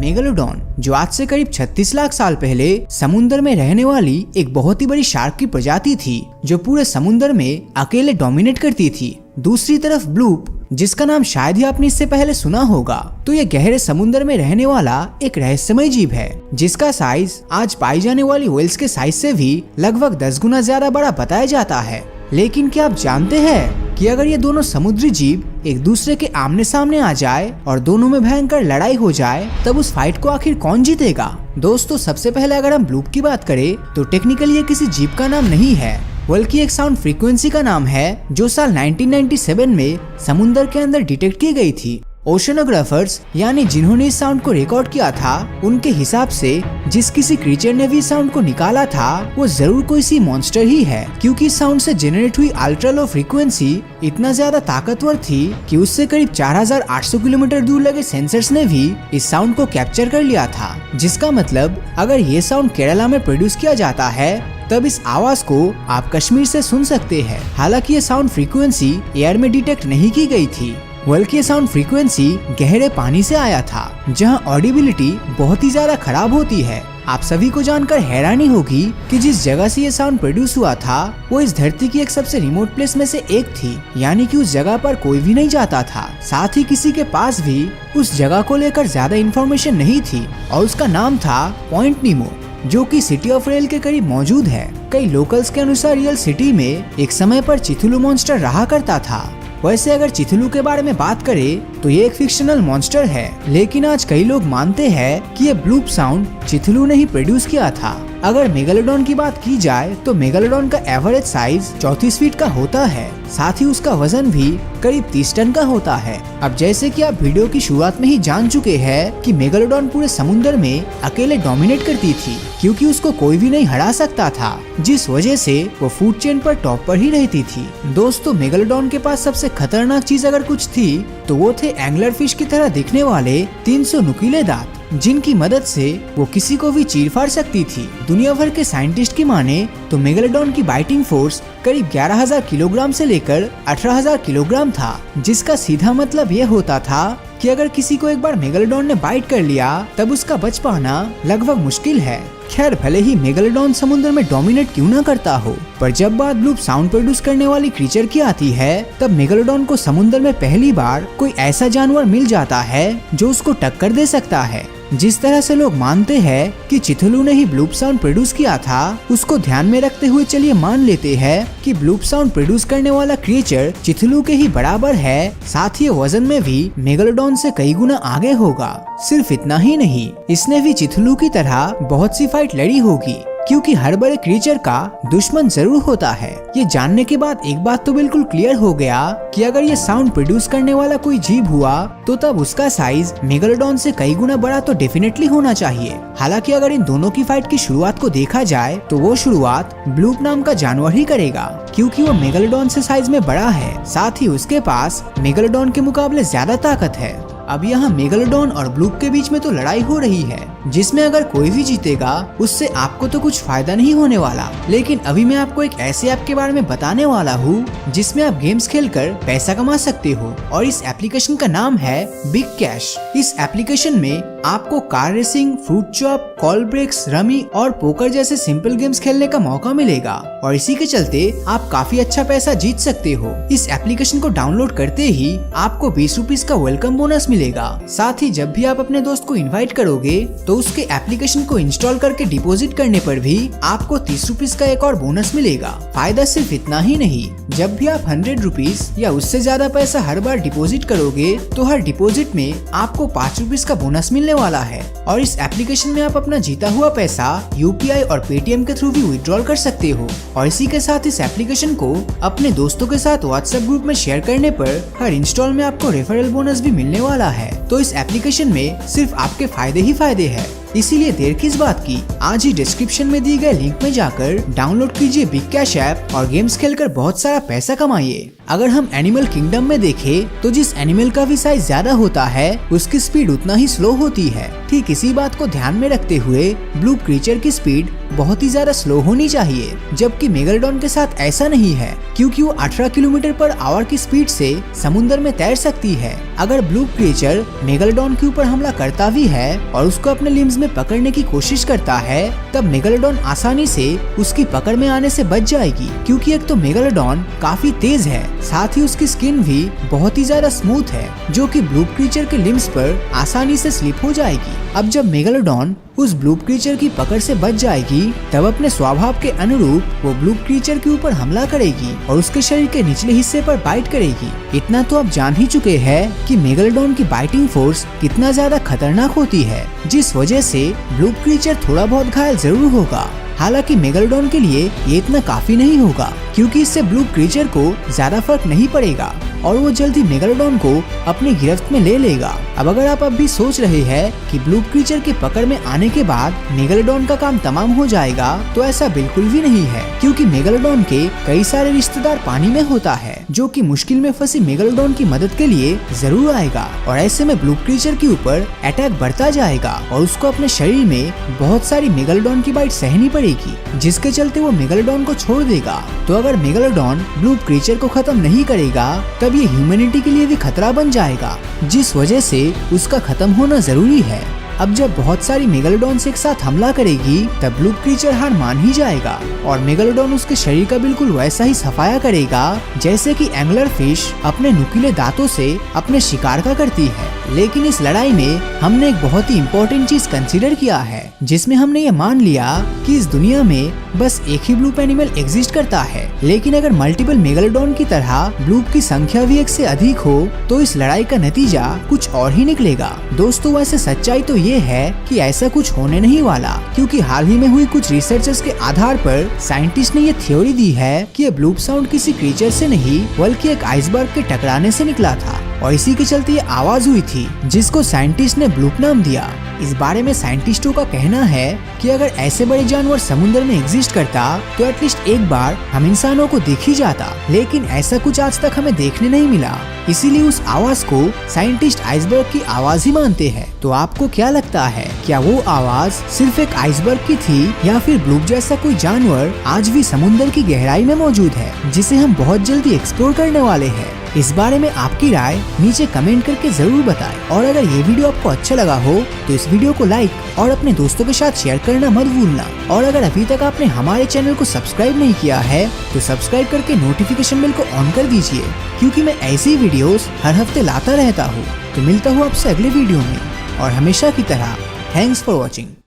Megalodon, जो आज से करीब 36 लाख साल पहले समुद्र में रहने वाली एक बहुत ही बड़ी शार्क की प्रजाति थी, जो पूरे समुद्र में अकेले डोमिनेट करती थी। दूसरी तरफ ब्लूप, जिसका नाम शायद ही आपने इससे पहले सुना होगा, तो ये गहरे समुद्र में रहने वाला एक रहस्यमय जीव है, जिसका साइज आज पाई जाने वाली व्हेल्स के साइज से भी लगभग 10 गुना ज्यादा बड़ा बताया जाता है। लेकिन क्या आप जानते हैं कि अगर ये दोनों समुद्री जीव एक दूसरे के आमने सामने आ जाए और दोनों में भयंकर लड़ाई हो जाए, तब उस फाइट को आखिर कौन जीतेगा? दोस्तों, सबसे पहले अगर हम ब्लूप की बात करें तो टेक्निकली ये किसी जीव का नाम नहीं है, बल्कि एक साउंड फ्रीक्वेंसी का नाम है, जो साल 1997 में समुद्र के अंदर डिटेक्ट की गई थी। ओशनोग्राफर्स यानी जिन्होंने इस साउंड को रिकॉर्ड किया था, उनके हिसाब से जिस किसी क्रीचर ने भी इस साउंड को निकाला था वो जरूर कोई सी मॉन्स्टर ही है, क्योंकि इस साउंड से जनरेट हुई अल्ट्रा लो फ्रीक्वेंसी इतना ज्यादा ताकतवर थी कि उससे करीब 4800 किलोमीटर दूर लगे सेंसर्स ने भी इस साउंड को कैप्चर कर लिया था। जिसका मतलब अगर ये साउंड केरला में प्रोड्यूस किया जाता है तब इस आवाज को आप कश्मीर से सुन सकते हैं। हालांकि ये साउंड फ्रीक्वेंसी एयर में डिटेक्ट नहीं की गई थी, बल्कि ये साउंड फ्रीक्वेंसी गहरे पानी से आया था, जहां ऑडिबिलिटी बहुत ही ज्यादा खराब होती है। आप सभी को जानकर हैरानी होगी कि जिस जगह से ये साउंड प्रोड्यूस हुआ था वो इस धरती की एक सबसे रिमोट प्लेस में से एक थी, यानी कि उस जगह पर कोई भी नहीं जाता था। साथ ही किसी के पास भी उस जगह को लेकर ज्यादा इन्फॉर्मेशन नहीं थी, और उसका नाम था पॉइंट नीमो, जो कि सिटी ऑफ रेल के करीब मौजूद है। कई लोकल्स के अनुसार रियल सिटी में एक समय पर चिथुलू मॉन्स्टर रहा करता था। वैसे अगर चिथुलू के बारे में बात करें तो ये एक फिक्शनल मॉन्स्टर है, लेकिन आज कई लोग मानते हैं कि ये ब्लूप साउंड चिथुलू ने ही प्रोड्यूस किया था। अगर मेगालोडॉन की बात की जाए तो मेगालोडॉन का एवरेज साइज 34 फीट का होता है, साथ ही उसका वजन भी करीब 30 टन का होता है। अब जैसे कि आप वीडियो की शुरुआत में ही जान चुके हैं कि मेगालोडॉन पूरे समुद्र में अकेले डोमिनेट करती थी, क्योंकि उसको कोई भी नहीं हरा सकता था, जिस वजह से वो फूड चेन पर टॉप पर ही रहती थी। दोस्तों, मेगालोडॉन के पास सबसे खतरनाक चीज अगर कुछ थी तो वो थे एंगलर फिश की तरह दिखने वाले 300 नुकीले दांत, जिनकी मदद से वो किसी को भी चीर फाड़ सकती थी। दुनिया भर के साइंटिस्ट की माने तो मेगालोडॉन की बाइटिंग फोर्स करीब 11,000 किलोग्राम से लेकर 18,000 किलोग्राम था, जिसका सीधा मतलब ये होता था कि अगर किसी को एक बार मेगालोडॉन ने बाइट कर लिया तब उसका बच पाना लगभग मुश्किल है। खैर, भले ही मेगालोडॉन समुद्र में डोमिनेट क्यों न करता हो, पर जब बात ब्लूप साउंड प्रोड्यूस करने वाली क्रीचर की आती है तब मेगालोडॉन को समुद्र में पहली बार कोई ऐसा जानवर मिल जाता है जो उसको टक्कर दे सकता है। जिस तरह से लोग मानते हैं कि चिथुलू ने ही ब्लूप साउंड प्रोड्यूस किया था, उसको ध्यान में रखते हुए चलिए मान लेते हैं कि ब्लूप साउंड प्रोड्यूस करने वाला क्रिएचर चिथुलू के ही बराबर है, साथ ही वजन में भी मेगालोडॉन से कई गुना आगे होगा। सिर्फ इतना ही नहीं, इसने भी चिथुलू की तरह बहुत सी फाइट लड़ी होगी, क्योंकि हर बड़े क्रीचर का दुश्मन जरूर होता है। ये जानने के बाद एक बात तो बिल्कुल क्लियर हो गया कि अगर ये साउंड प्रोड्यूस करने वाला कोई जीव हुआ तो तब उसका साइज मेगालोडॉन से कई गुना बड़ा तो डेफिनेटली होना चाहिए। हालांकि अगर इन दोनों की फाइट की शुरुआत को देखा जाए तो वो शुरुआत ब्लूप नाम का जानवर ही करेगा, क्योंकि वो मेगालोडॉन से साइज में बड़ा है, साथ ही उसके पास मेगालोडॉन के मुकाबले ज्यादा ताकत है। अब यहाँ मेगालोडॉन और ब्लूप के बीच में तो लड़ाई हो रही है, जिसमें अगर कोई भी जीतेगा उससे आपको तो कुछ फायदा नहीं होने वाला। लेकिन अभी मैं आपको एक ऐसे ऐप के बारे में बताने वाला हूँ जिसमें आप गेम्स खेलकर पैसा कमा सकते हो, और इस एप्लीकेशन का नाम है बिग कैश। इस एप्लीकेशन में आपको car racing, fruit chop, call breaks, rummy और पोकर जैसे सिंपल गेम्स खेलने का मौका मिलेगा, और इसी के चलते आप काफी अच्छा पैसा जीत सकते हो। इस एप्लीकेशन को डाउनलोड करते ही आपको 20 रुपीज का वेलकम बोनस मिलेगा। साथ ही जब भी आप अपने दोस्त को इनवाइट करोगे तो उसके एप्लीकेशन को इंस्टॉल करके डिपॉजिट करने पर भी आपको 30 रुपीज का एक और बोनस मिलेगा। फायदा सिर्फ इतना ही नहीं, जब भी आप 100 रुपीज या उससे ज्यादा पैसा हर बार डिपॉजिट करोगे तो हर डिपॉजिट में आपको 5 रुपीज का बोनस मिलने वाला है। और इस एप्लीकेशन में आप अपना जीता हुआ पैसा यूपीआई और पेटीएम के थ्रू भी विड्रॉल कर सकते हो। और इसी के साथ इस एप्लीकेशन को अपने दोस्तों के साथ व्हाट्सएप ग्रुप में शेयर करने पर हर इंस्टॉल में आपको रेफरल बोनस भी मिलने वाला है। तो इस एप्लीकेशन में सिर्फ आपके फायदे ही फायदे हैं, इसीलिए देर किस बात की, आज ही डिस्क्रिप्शन में दी गए लिंक में जाकर डाउनलोड कीजिए बिग कैश ऐप और गेम्स खेलकर बहुत सारा पैसा कमाइए। अगर हम एनिमल किंगडम में देखें तो जिस एनिमल का भी साइज ज्यादा होता है उसकी स्पीड उतना ही स्लो होती है। ठीक इसी बात को ध्यान में रखते हुए ब्लूप क्रीचर की स्पीड बहुत ही ज्यादा स्लो होनी चाहिए, जबकि मेगालोडॉन के साथ ऐसा नहीं है, क्योंकि वो 18 किलोमीटर पर आवर की स्पीड से समुद्र में तैर सकती है। अगर ब्लू क्रीचर मेगालोडॉन के ऊपर हमला करता भी है और उसको अपने लिम्स में पकड़ने की कोशिश करता है, तब मेगालोडॉन आसानी से उसकी पकड़ में आने से बच जाएगी, क्योंकि एक तो मेगालोडॉन काफी तेज है, साथ ही उसकी स्किन भी बहुत ही ज्यादा स्मूथ है, जो कि ब्लू क्रीचर के लिम्स पर आसानी से स्लिप हो जाएगी। अब जब मेगालोडॉन उस ब्लू क्रीचर की पकड़ से बच जाएगी, तब अपने स्वभाव के अनुरूप वो ब्लू क्रीचर के ऊपर हमला करेगी और उसके शरीर के निचले हिस्से पर बाइट करेगी। इतना तो आप जान ही चुके हैं कि मेगालोडॉन की बाइटिंग फोर्स कितना ज्यादा खतरनाक होती है, जिस वजह से ब्लू क्रीचर थोड़ा बहुत घायल जरूर होगा। हालांकि मेगालोडॉन के लिए ये इतना काफी नहीं होगा, क्योंकि इससे ब्लू क्रीचर को ज्यादा फर्क नहीं पड़ेगा और वो जल्दी मेगालोडॉन को अपनी गिरफ्त में ले लेगा। अब अगर आप अब भी सोच रहे हैं कि ब्लू क्रीचर की पकड़ में आने के बाद मेगालोडॉन का काम तमाम हो जाएगा, तो ऐसा बिल्कुल भी नहीं है, क्योंकि मेगालोडॉन के कई सारे रिश्तेदार पानी में होता है, जो कि मुश्किल में फंसी मेगालोडॉन की मदद के लिए जरूर आएगा और ऐसे में ब्लू क्रीचर के ऊपर अटैक बढ़ता जाएगा और उसको अपने शरीर में बहुत सारी मेगालोडॉन की बाइट सहनी पड़ेगी, जिसके चलते वो मेगालोडॉन को छोड़ देगा। तो अगर मेगालोडॉन ब्लू क्रीचर को खत्म नहीं करेगा, तब ये ह्यूमैनिटी के लिए भी खतरा बन जाएगा, जिस वजह से उसका खत्म होना जरूरी है। अब जब बहुत सारी मेगालोडॉन्स एक साथ हमला करेगी, तब ब्लू क्रीचर हार मान ही जाएगा और मेगालोडॉन उसके शरीर का बिल्कुल वैसा ही सफाया करेगा जैसे कि एंगलर फिश अपने नुकीले दांतों से अपने शिकार का करती है। लेकिन इस लड़ाई में हमने एक बहुत ही इम्पोर्टेंट चीज कंसीडर किया है, जिसमें हमने ये मान लिया कि इस दुनिया में बस एक ही ब्लूप एनिमल एग्जिस्ट करता है। लेकिन अगर मल्टीपल मेगालोडॉन की तरह ब्लूप की संख्या भी एक से अधिक हो, तो इस लड़ाई का नतीजा कुछ और ही निकलेगा। दोस्तों, वैसे सच्चाई तो ये है कि ऐसा कुछ होने नहीं वाला, क्योंकि हाल ही में हुई कुछ रिसर्चर्स के आधार पर साइंटिस्ट ने ये थ्योरी दी है कि ये ब्लूप साउंड किसी क्रीचर से नहीं बल्कि एक आइसबर्ग के टकराने से निकला था और इसी के चलते ये आवाज हुई थी, जिसको साइंटिस्ट ने ब्लूप नाम दिया। इस बारे में साइंटिस्टों का कहना है कि अगर ऐसे बड़े जानवर समुद्र में एग्जिस्ट करता तो एटलीस्ट एक बार हम इंसानों को दिख ही जाता, लेकिन ऐसा कुछ आज तक हमें देखने नहीं मिला। इसीलिए उस आवाज को साइंटिस्ट आइसबर्ग की आवाज ही मानते हैं। तो आपको क्या लगता है, क्या वो आवाज सिर्फ एक आइसबर्ग की थी या फिर ब्लूप जैसा कोई जानवर आज भी समुद्र की गहराई में मौजूद है, जिसे हम बहुत जल्दी एक्सप्लोर करने वाले हैं? इस बारे में आपकी राय नीचे कमेंट करके जरूर बताएं। और अगर ये वीडियो आपको अच्छा लगा हो तो इस वीडियो को लाइक और अपने दोस्तों के साथ शेयर करना मत भूलना। और अगर अभी तक आपने हमारे चैनल को सब्सक्राइब नहीं किया है तो सब्सक्राइब करके नोटिफिकेशन बेल को ऑन कर दीजिए, क्योंकि मैं ऐसी वीडियोस हर हफ्ते लाता रहता हूँ। तो मिलता हूँ आपसे अगले वीडियो में, और हमेशा की तरह थैंक्स फॉर वॉचिंग।